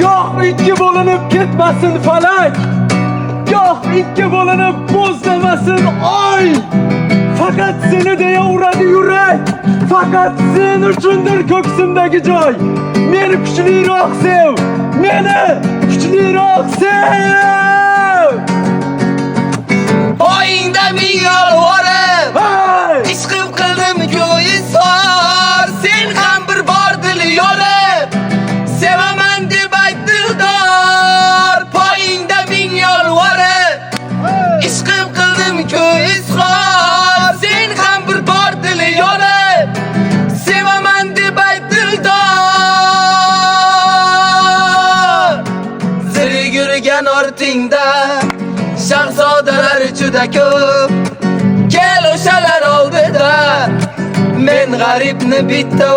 Goh ikki bo'linib ketmasin falak, goh ikki bo'linib bo'zlamasin oy. Faqat seni deya uradi yurak, faqat sen uchundir ko'ksimdagi joy. Meni kuchliroq sev, meni kuchliroq sev. Poyingda ming yolvorib, ishqim qildim ko'yi sor. Sen ham bir bor dil yorib, sevaman deb ayt dildor. Poyingda ming yolvorib, ishqim qildim ko'yi sor. Sen ham bir bor dil yorib, sevaman deb ayt dildor. Zirig yurgan ortingda shahzodalar juda ko'p. Kel o'shalar oldida men g'aribni bitta